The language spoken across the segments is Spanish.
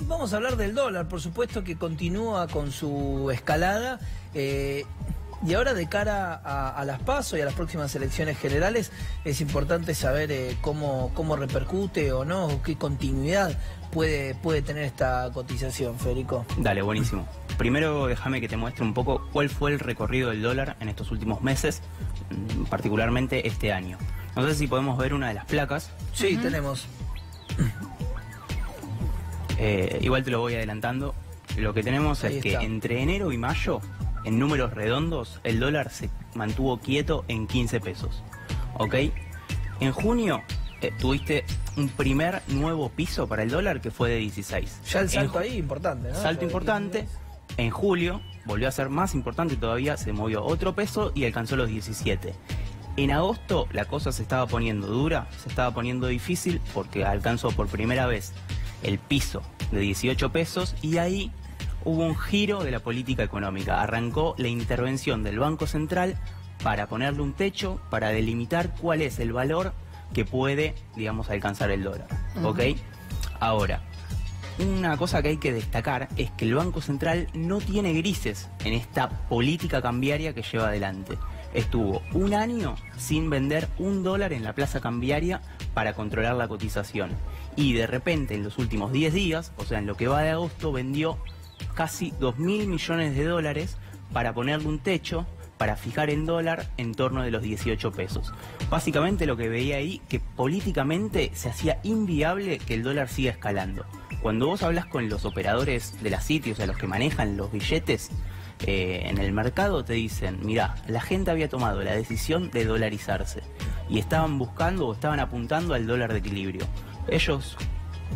Vamos a hablar del dólar, por supuesto que continúa con su escalada. Y ahora de cara a las PASO y a las próximas elecciones generales es importante saber cómo repercute o no, qué continuidad puede tener esta cotización, Federico. Dale, buenísimo. Primero déjame que te muestre un poco cuál fue el recorrido del dólar en estos últimos meses, particularmente este año. No sé si podemos ver una de las placas. Sí, tenemos. Igual te lo voy adelantando. Lo que tenemos Ahí es está. que entre enero y mayo, en números redondos, el dólar se mantuvo quieto en 15 pesos. ¿Ok? En junio tuviste un primer nuevo piso para el dólar que fue de 16. Ya el salto ahí importante, ¿no? Salto importante. En julio volvió a ser más importante todavía, se movió otro peso y alcanzó los 17. En agosto la cosa se estaba poniendo dura, se estaba poniendo difícil porque alcanzó por primera vez el piso de 18 pesos y ahí hubo un giro de la política económica. Arrancó la intervención del Banco Central para ponerle un techo, para delimitar cuál es el valor que puede, digamos, alcanzar el dólar. ¿Ok? Ahora, una cosa que hay que destacar es que el Banco Central no tiene grises en esta política cambiaria que lleva adelante. Estuvo un año sin vender un dólar en la plaza cambiaria para controlar la cotización. Y de repente en los últimos 10 días, o sea en lo que va de agosto, vendió casi 2.000 millones de dólares para ponerle un techo, para fijar el dólar en torno de los 18 pesos. Básicamente lo que veía ahí, que políticamente se hacía inviable que el dólar siga escalando. Cuando vos hablas con los operadores de las sitios, a los que manejan los billetes en el mercado, te dicen, mirá, la gente había tomado la decisión de dolarizarse y estaban buscando o estaban apuntando al dólar de equilibrio. Ellos,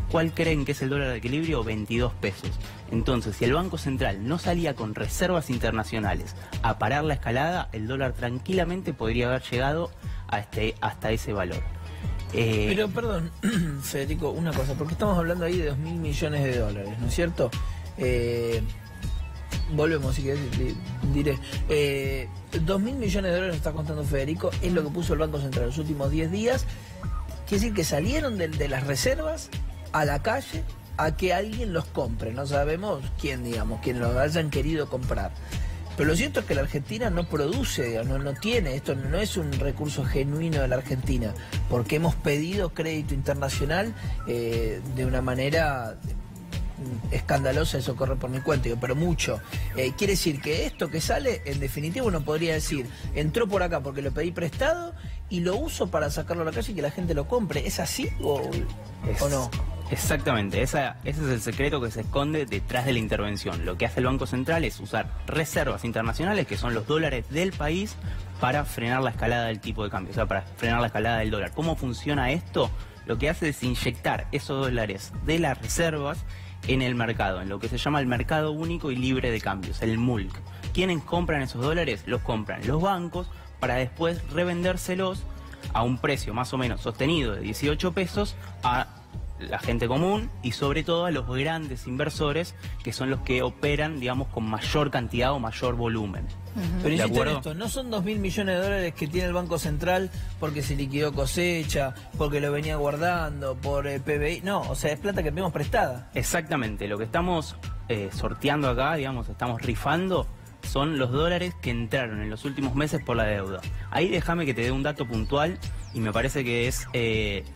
¿cuál creen que es el dólar de equilibrio? 22 pesos. Entonces, si el Banco Central no salía con reservas internacionales a parar la escalada, el dólar tranquilamente podría haber llegado hasta ese valor. Pero perdón, Federico, una cosa, porque estamos hablando ahí de 2.000 millones de dólares, ¿no es cierto? Volvemos, si querés, diré. 2.000 millones de dólares está contando Federico, es lo que puso el Banco Central en los últimos 10 días. Quiere decir que salieron de las reservas a la calle a que alguien los compre. No sabemos quién, digamos, quién los hayan querido comprar. Pero lo cierto es que la Argentina no produce, no tiene, esto no es un recurso genuino de la Argentina, porque hemos pedido crédito internacional de una manera escandalosa, eso corre por mi cuenta, pero mucho. Quiere decir que esto que sale, en definitiva uno podría decir, entró por acá porque lo pedí prestado y lo uso para sacarlo a la calle y que la gente lo compre. ¿Es así o no? Exactamente, ese es el secreto que se esconde detrás de la intervención. Lo que hace el Banco Central es usar reservas internacionales, que son los dólares del país, para frenar la escalada del tipo de cambio, o sea, para frenar la escalada del dólar. ¿Cómo funciona esto? Lo que hace es inyectar esos dólares de las reservas en el mercado, en lo que se llama el mercado único y libre de cambios, el MULC. ¿Quiénes compran esos dólares? Los compran los bancos para después revendérselos a un precio más o menos sostenido de 18 pesos a la gente común y sobre todo a los grandes inversores, que son los que operan, digamos, con mayor cantidad o mayor volumen. Pero insisto en esto, no son 2.000 millones de dólares que tiene el Banco Central porque se liquidó cosecha, porque lo venía guardando, por PBI, no, o sea, es plata que pedimos prestada. Exactamente, lo que estamos sorteando acá, digamos, estamos rifando, son los dólares que entraron en los últimos meses por la deuda. Ahí déjame que te dé un dato puntual y me parece que es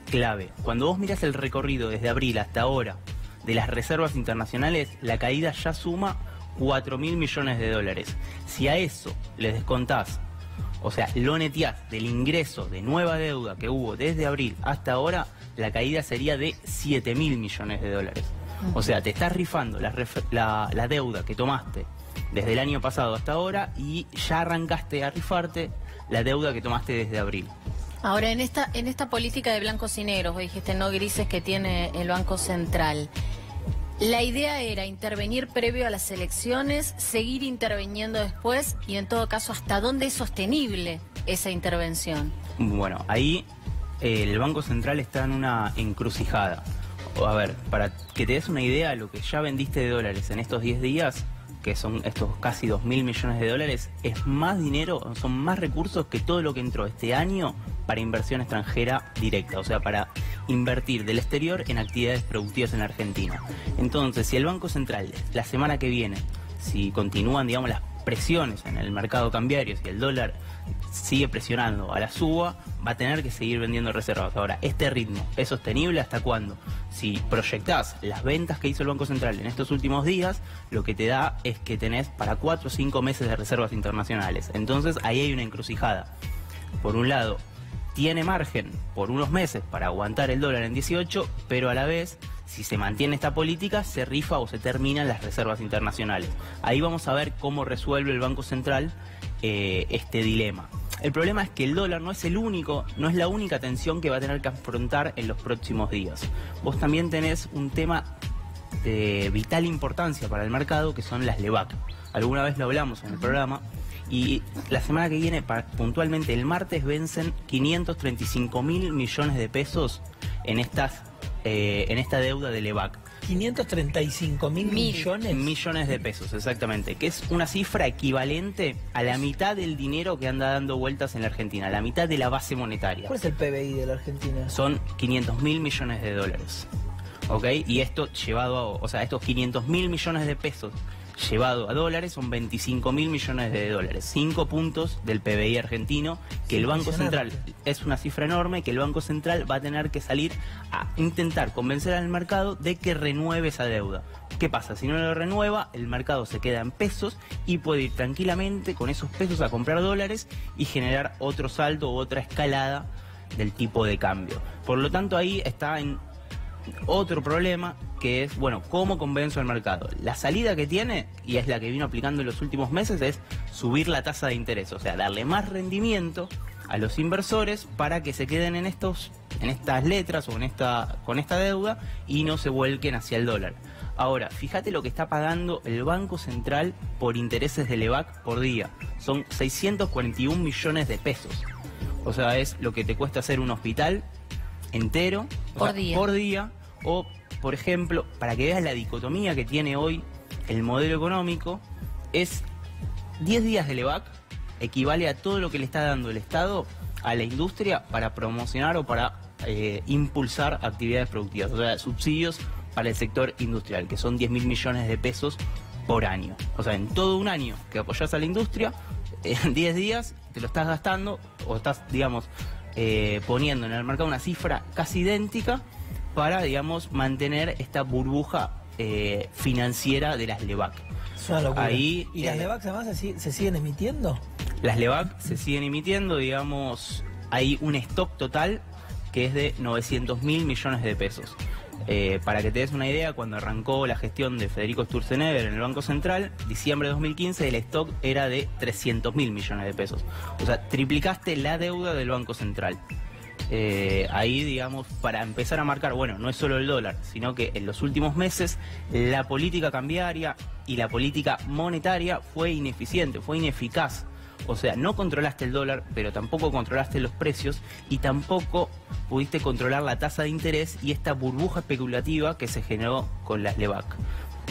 clave. Cuando vos mirás el recorrido desde abril hasta ahora de las reservas internacionales, la caída ya suma 4.000 millones de dólares. Si a eso le descontás, o sea, lo neteás del ingreso de nueva deuda que hubo desde abril hasta ahora, la caída sería de 7.000 millones de dólares. O sea, te estás rifando la deuda que tomaste desde el año pasado hasta ahora y ya arrancaste a rifarte la deuda que tomaste desde abril. Ahora, en esta política de blancos y negros, vos dijiste no grises que tiene el Banco Central, la idea era intervenir previo a las elecciones, seguir interviniendo después y en todo caso, ¿hasta dónde es sostenible esa intervención? Bueno, ahí el Banco Central está en una encrucijada. A ver, para que te des una idea, lo que ya vendiste de dólares en estos 10 días, que son estos casi 2.000 millones de dólares, es más dinero, son más recursos que todo lo que entró este año para inversión extranjera directa, o sea, para invertir del exterior en actividades productivas en la Argentina. Entonces, si el Banco Central la semana que viene, si continúan, digamos, las presiones en el mercado cambiario, si el dólar sigue presionando a la suba, va a tener que seguir vendiendo reservas. Ahora, ¿este ritmo es sostenible hasta cuándo? Si proyectás las ventas que hizo el Banco Central en estos últimos días, lo que te da es que tenés para 4 o 5 meses de reservas internacionales. Entonces, ahí hay una encrucijada. Por un lado, tiene margen por unos meses para aguantar el dólar en 18, pero a la vez, si se mantiene esta política, se rifa o se terminan las reservas internacionales. Ahí vamos a ver cómo resuelve el Banco Central este dilema. El problema es que el dólar no es la única tensión que va a tener que afrontar en los próximos días. Vos también tenés un tema de vital importancia para el mercado, que son las LEBAC. Alguna vez lo hablamos en el programa. Y la semana que viene, puntualmente el martes, vencen 535.000 millones de pesos en esta deuda de LEBAC. 535.000 millones. Millones de pesos, exactamente. Que es una cifra equivalente a la mitad del dinero que anda dando vueltas en la Argentina, la mitad de la base monetaria. ¿Cuál es el PBI de la Argentina? Son 500.000 millones de dólares. ¿Ok? Y esto estos 500.000 millones de pesos llevado a dólares son 25.000 millones de dólares, 5 puntos del PBI argentino, que el Banco Central, es una cifra enorme, que el Banco Central va a tener que salir a intentar convencer al mercado de que renueve esa deuda. ¿Qué pasa? Si no lo renueva, el mercado se queda en pesos y puede ir tranquilamente con esos pesos a comprar dólares y generar otro salto u otra escalada del tipo de cambio. Por lo tanto, ahí está en otro problema, que es, bueno, ¿cómo convenzo al mercado? La salida que tiene, y es la que vino aplicando en los últimos meses, es subir la tasa de interés, o sea, darle más rendimiento a los inversores para que se queden en estas letras o con esta deuda y no se vuelquen hacia el dólar. Ahora, fíjate lo que está pagando el Banco Central por intereses de LEBAC por día. Son 641 millones de pesos. O sea, es lo que te cuesta hacer un hospital entero por día, o por ejemplo, para que veas la dicotomía que tiene hoy el modelo económico, es 10 días de LEBAC equivale a todo lo que le está dando el Estado a la industria para promocionar o para impulsar actividades productivas, o sea, subsidios para el sector industrial, que son 10.000 millones de pesos por año. O sea, en todo un año que apoyás a la industria, en 10 días te lo estás gastando o estás, digamos, poniendo en el mercado una cifra casi idéntica para, digamos, mantener esta burbuja financiera de las LEBAC. Es una locura. Ahí, ¿y las LEBAC además se siguen emitiendo? Las LEBAC se siguen emitiendo, digamos, hay un stock total que es de 900.000 millones de pesos. Para que te des una idea, cuando arrancó la gestión de Federico Sturzenegger en el Banco Central, diciembre de 2015, el stock era de 300.000 millones de pesos. O sea, triplicaste la deuda del Banco Central. Ahí, digamos, para empezar a marcar, bueno, no es solo el dólar, sino que en los últimos meses la política cambiaria y la política monetaria fue ineficiente, fue ineficaz. O sea, no controlaste el dólar, pero tampoco controlaste los precios y tampoco pudiste controlar la tasa de interés y esta burbuja especulativa que se generó con las LEBAC.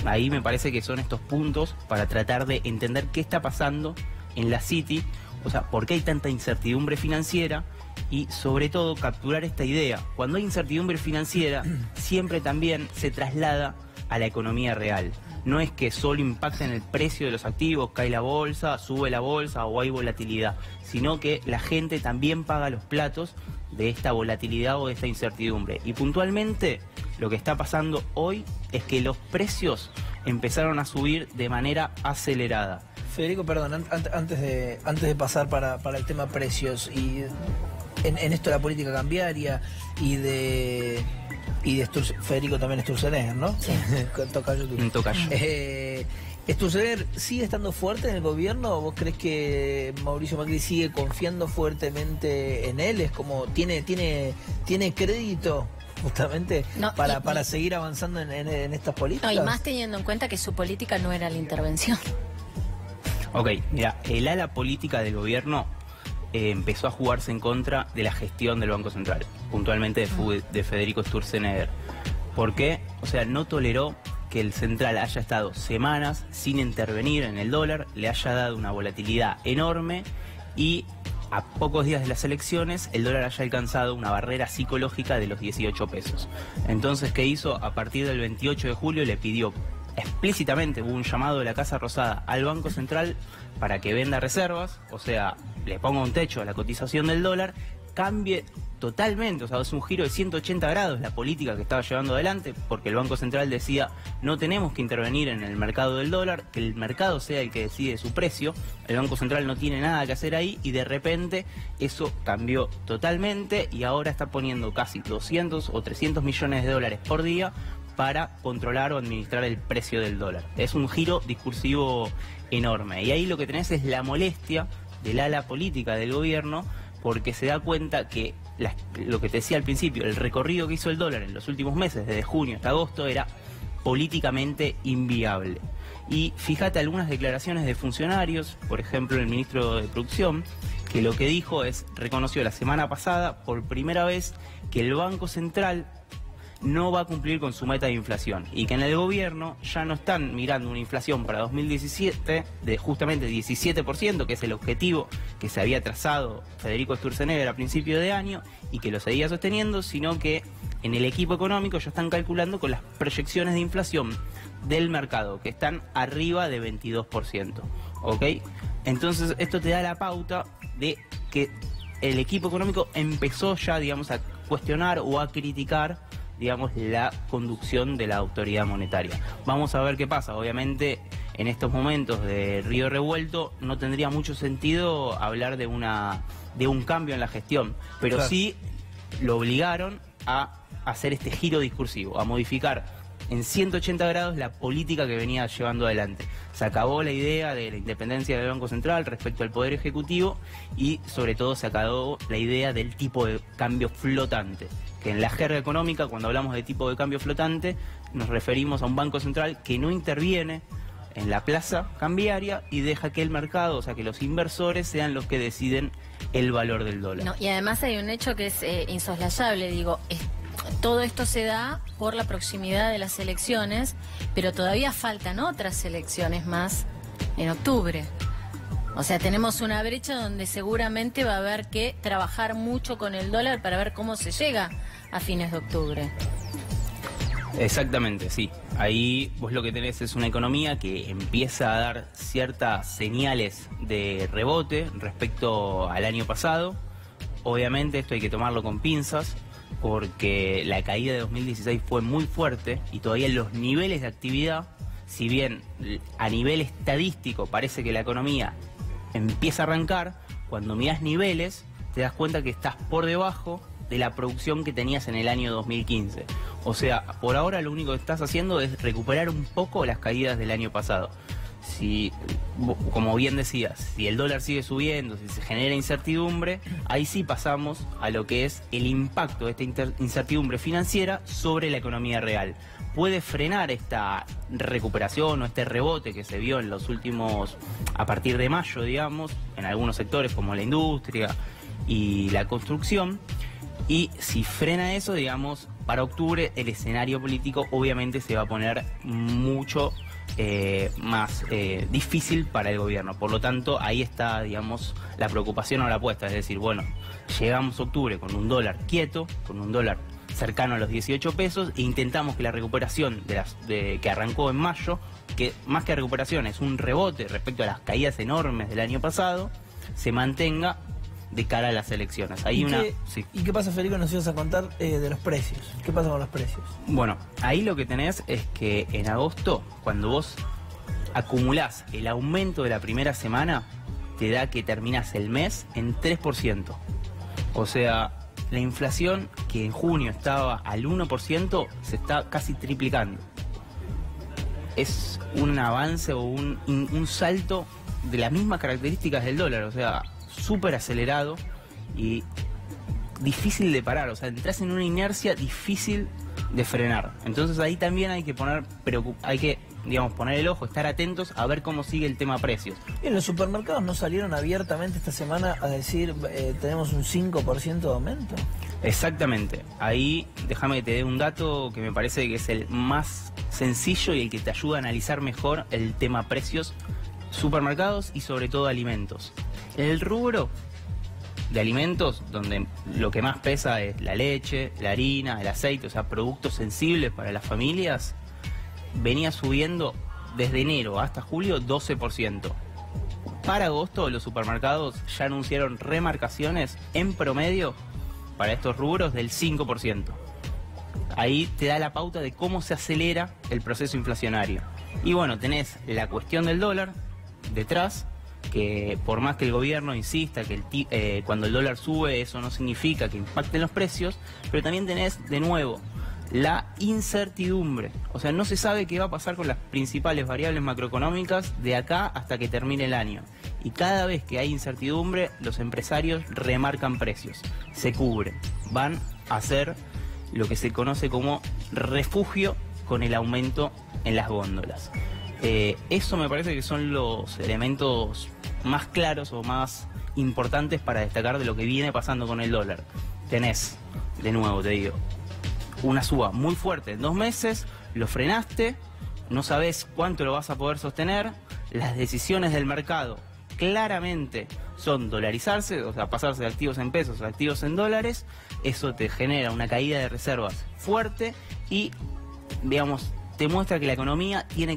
Ahí me parece que son estos puntos para tratar de entender qué está pasando en la City, o sea, por qué hay tanta incertidumbre financiera y sobre todo capturar esta idea. Cuando hay incertidumbre financiera, siempre también se traslada a la economía real. No es que solo impacta en el precio de los activos, cae la bolsa, sube la bolsa o hay volatilidad, sino que la gente también paga los platos de esta volatilidad o de esta incertidumbre. Y puntualmente lo que está pasando hoy es que los precios empezaron a subir de manera acelerada. Federico, perdón, antes de pasar para el tema precios y en esto de la política cambiaria y de Federico también Sturzenegger, ¿no? Sí. Tocayo. ¿Sturzenegger sigue estando fuerte en el gobierno? ¿O vos crees que Mauricio Macri sigue confiando fuertemente en él? ¿Es como tiene crédito justamente para seguir avanzando en estas políticas? No, y más teniendo en cuenta que su política no era la intervención. Ok, mira, el ala política del gobierno empezó a jugarse en contra de la gestión del Banco Central, puntualmente de Federico Sturzenegger. ¿Por qué? O sea, no toleró que el central haya estado semanas sin intervenir en el dólar, le haya dado una volatilidad enorme y a pocos días de las elecciones el dólar haya alcanzado una barrera psicológica de los 18 pesos. Entonces, ¿qué hizo? A partir del 28 de julio le pidió explícitamente, hubo un llamado de la Casa Rosada al Banco Central para que venda reservas, o sea, le ponga un techo a la cotización del dólar, cambie totalmente, o sea, es un giro de 180 grados la política que estaba llevando adelante, porque el Banco Central decía, no tenemos que intervenir en el mercado del dólar, que el mercado sea el que decide su precio, el Banco Central no tiene nada que hacer ahí, y de repente eso cambió totalmente, y ahora está poniendo casi 200 o 300 millones de dólares por día para controlar o administrar el precio del dólar. Es un giro discursivo enorme, y ahí lo que tenés es la molestia del ala política del gobierno, porque se da cuenta que lo que te decía al principio, el recorrido que hizo el dólar en los últimos meses, desde junio hasta agosto, era políticamente inviable. Y fíjate algunas declaraciones de funcionarios, por ejemplo el ministro de Producción, que lo que dijo es, reconoció la semana pasada por primera vez que el Banco Central no va a cumplir con su meta de inflación y que en el gobierno ya no están mirando una inflación para 2017 de justamente 17%, que es el objetivo que se había trazado Federico Sturzenegger a principio de año y que lo seguía sosteniendo, sino que en el equipo económico ya están calculando con las proyecciones de inflación del mercado, que están arriba de 22%, ¿ok? Entonces esto te da la pauta de que el equipo económico empezó ya, digamos, a cuestionar o a criticar, digamos, la conducción de la autoridad monetaria. Vamos a ver qué pasa. Obviamente, en estos momentos de río revuelto, no tendría mucho sentido hablar de un cambio en la gestión, pero claro, sí lo obligaron a hacer este giro discursivo, a modificar en 180 grados la política que venía llevando adelante. Se acabó la idea de la independencia del Banco Central respecto al Poder Ejecutivo y sobre todo se acabó la idea del tipo de cambio flotante, que en la jerga económica, cuando hablamos de tipo de cambio flotante, nos referimos a un Banco Central que no interviene en la plaza cambiaria y deja que el mercado, o sea, que los inversores sean los que deciden el valor del dólar. No, y además hay un hecho que es insoslayable, digo, todo esto se da por la proximidad de las elecciones, pero todavía faltan otras elecciones más en octubre. O sea, tenemos una brecha donde seguramente va a haber que trabajar mucho con el dólar para ver cómo se llega a fines de octubre. Exactamente, sí. Ahí vos lo que tenés es una economía que empieza a dar ciertas señales de rebote respecto al año pasado. Obviamente esto hay que tomarlo con pinzas, porque la caída de 2016 fue muy fuerte y todavía los niveles de actividad, si bien a nivel estadístico parece que la economía empieza a arrancar, cuando mirás niveles te das cuenta que estás por debajo de la producción que tenías en el año 2015. O sea, por ahora lo único que estás haciendo es recuperar un poco las caídas del año pasado. Si, como bien decías, si el dólar sigue subiendo, si se genera incertidumbre, ahí sí pasamos a lo que es el impacto de esta incertidumbre financiera sobre la economía real. Puede frenar esta recuperación o este rebote que se vio en los últimos, a partir de mayo, digamos, en algunos sectores como la industria y la construcción. Y si frena eso, digamos, para octubre el escenario político obviamente se va a poner mucho más difícil para el gobierno. Por lo tanto, ahí está, digamos, la preocupación o la apuesta. Es decir, bueno, llegamos a octubre con un dólar quieto, con un dólar cercano a los 18 pesos e intentamos que la recuperación que arrancó en mayo, que más que recuperación es un rebote respecto a las caídas enormes del año pasado, se mantenga de cara a las elecciones. Hay sí. ¿Y qué pasa, Federico? Nos ibas a contar de los precios. ¿Qué pasa con los precios? Bueno, ahí lo que tenés es que en agosto, cuando vos acumulás el aumento de la primera semana, te da que terminás el mes en 3%. O sea, la inflación que en junio estaba al 1% se está casi triplicando. Es un avance o un salto de las mismas características del dólar, o sea, súper acelerado y difícil de parar, o sea, entras en una inercia difícil de frenar. Entonces ahí también hay que poner el ojo, estar atentos a ver cómo sigue el tema precios. ¿En los supermercados no salieron abiertamente esta semana a decir tenemos un 5% de aumento? Exactamente. Ahí déjame que te dé un dato que me parece que es el más sencillo y el que te ayuda a analizar mejor el tema precios, supermercados y sobre todo alimentos. El rubro de alimentos, donde lo que más pesa es la leche, la harina, el aceite, o sea, productos sensibles para las familias, venía subiendo desde enero hasta julio 12%. Para agosto los supermercados ya anunciaron remarcaciones en promedio para estos rubros del 5%. Ahí te da la pauta de cómo se acelera el proceso inflacionario. Y bueno, tenés la cuestión del dólar detrás, que por más que el gobierno insista que cuando el dólar sube eso no significa que impacten los precios, pero también tenés de nuevo la incertidumbre. O sea, no se sabe qué va a pasar con las principales variables macroeconómicas de acá hasta que termine el año. Y cada vez que hay incertidumbre, los empresarios remarcan precios, se cubren, van a hacer lo que se conoce como refugio con el aumento en las góndolas. Eso me parece que son los elementos más claros o más importantes para destacar de lo que viene pasando con el dólar. Tenés, de nuevo te digo, una suba muy fuerte en 2 meses, lo frenaste, no sabés cuánto lo vas a poder sostener, las decisiones del mercado claramente son dolarizarse, o sea, pasarse de activos en pesos a activos en dólares, eso te genera una caída de reservas fuerte y, digamos, te muestra que la economía tiene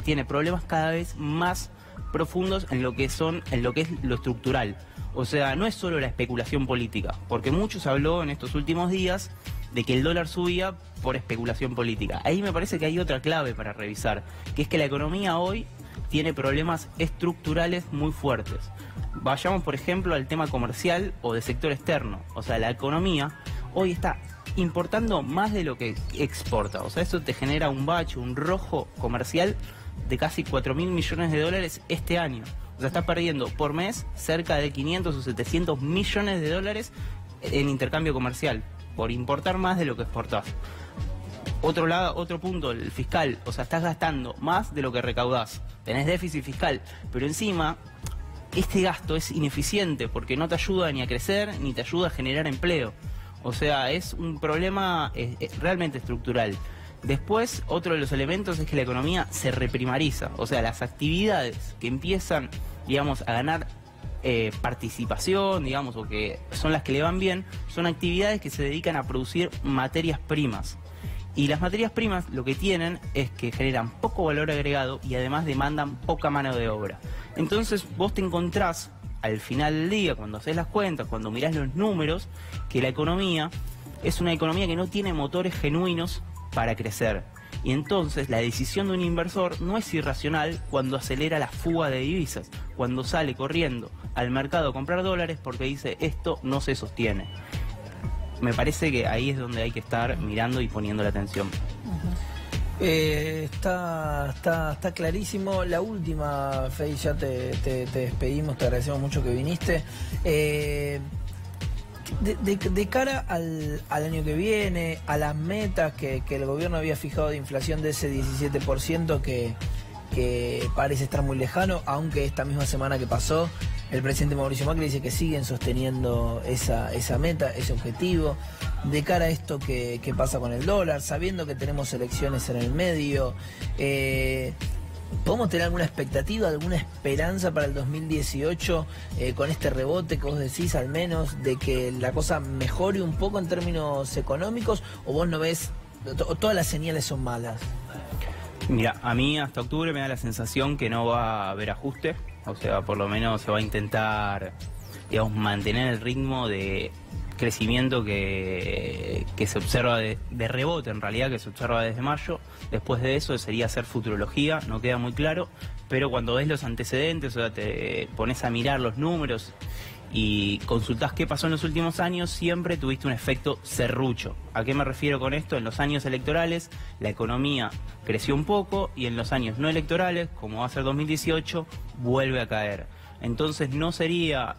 tiene problemas cada vez más profundos en lo que es lo estructural. O sea, no es solo la especulación política, porque mucho se habló en estos últimos días de que el dólar subía por especulación política. Ahí me parece que hay otra clave para revisar, que es que la economía hoy tiene problemas estructurales muy fuertes. Vayamos, por ejemplo, al tema comercial o de sector externo. O sea, la economía hoy está importando más de lo que exporta. O sea, eso te genera un bache, un rojo comercial de casi 4.000 millones de dólares este año. O sea, estás perdiendo por mes cerca de 500 o 700 millones de dólares en intercambio comercial, por importar más de lo que exportás. Otro punto, el fiscal. O sea, estás gastando más de lo que recaudás. Tenés déficit fiscal, pero encima este gasto es ineficiente porque no te ayuda ni a crecer ni te ayuda a generar empleo. O sea, es un problema realmente estructural. Después, otro de los elementos es que la economía se reprimariza. O sea, las actividades que empiezan, digamos, a ganar participación, digamos, o que son las que le van bien, son actividades que se dedican a producir materias primas. Y las materias primas lo que tienen es que generan poco valor agregado y además demandan poca mano de obra. Entonces vos te encontrás al final del día, cuando haces las cuentas, cuando mirás los números, que la economía es una economía que no tiene motores genuinos para crecer. Y entonces la decisión de un inversor no es irracional cuando acelera la fuga de divisas, cuando sale corriendo al mercado a comprar dólares porque dice esto no se sostiene. Me parece que ahí es donde hay que estar mirando y poniendo la atención. Está clarísimo. La última, Fey, ya te despedimos, te agradecemos mucho que viniste. De cara al año que viene, a las metas que el gobierno había fijado de inflación de ese 17% que parece estar muy lejano, aunque esta misma semana que pasó el presidente Mauricio Macri dice que siguen sosteniendo esa meta, ese objetivo. De cara a esto que pasa con el dólar, sabiendo que tenemos elecciones en el medio, ¿podemos tener alguna expectativa, alguna esperanza para el 2018 con este rebote que vos decís, al menos, de que la cosa mejore un poco en términos económicos, o vos no ves, todas las señales son malas? Mira, a mí hasta octubre me da la sensación que no va a haber ajuste, o sea, por lo menos se va a intentar, digamos, mantener el ritmo de crecimiento que se observa de rebote, en realidad, que se observa desde mayo. Después de eso sería hacer futurología, no queda muy claro, pero cuando ves los antecedentes, o sea, te pones a mirar los números y consultás qué pasó en los últimos años, siempre tuviste un efecto serrucho. ¿A qué me refiero con esto? En los años electorales la economía creció un poco y en los años no electorales, como va a ser 2018, vuelve a caer. Entonces no sería